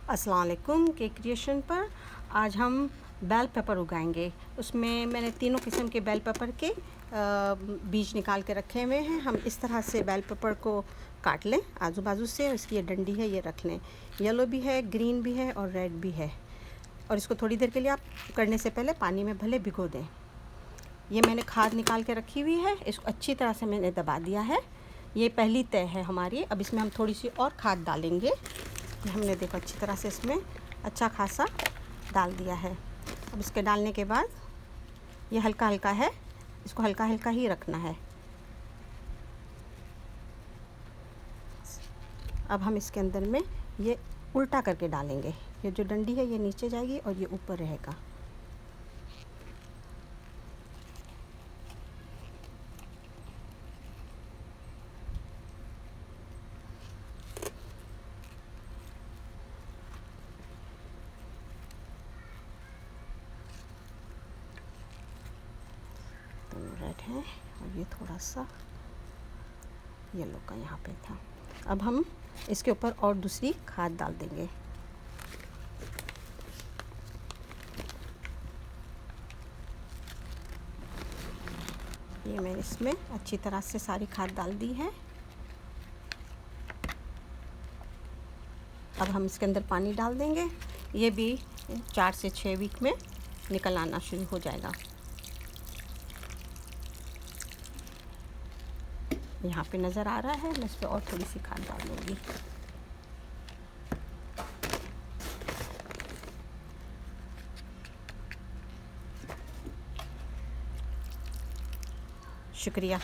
अस्सलाम वालेकुम। Cake creation पर आज हम बेल पेपर उगाएंगे। उसमें मैंने तीनों किस्म के बेल पेपर के बीज निकाल के रखे हुए हैं। हम इस तरह से बेल पेपर को काट लें आजू बाजू से, और इसकी ये डंडी है ये रख लें। येलो भी है, ग्रीन भी है और रेड भी है। और इसको थोड़ी देर के लिए आप करने से पहले पानी में भले भिगो दें। ये मैंने खाद निकाल के रखी हुई है, इसको अच्छी तरह से मैंने दबा दिया है। ये पहली तय है हमारी। अब इसमें हम थोड़ी सी और खाद डालेंगे। हमने देखो अच्छी तरह से इसमें अच्छा खासा डाल दिया है। अब इसके डालने के बाद ये हल्का हल्का है, इसको हल्का हल्का ही रखना है। अब हम इसके अंदर में ये उल्टा करके डालेंगे। ये जो डंडी है ये नीचे जाएगी और ये ऊपर रहेगा। रेड है और ये थोड़ा सा येलो का यहाँ पे था। अब हम इसके ऊपर और दूसरी खाद डाल देंगे। ये मैंने इसमें अच्छी तरह से सारी खाद डाल दी है। अब हम इसके अंदर पानी डाल देंगे। ये भी 4 से 6 वीक में निकल आना शुरू हो जाएगा। यहाँ पे नज़र आ रहा है, मैं इस पर और थोड़ी सी खाद डाल दूँगी। शुक्रिया।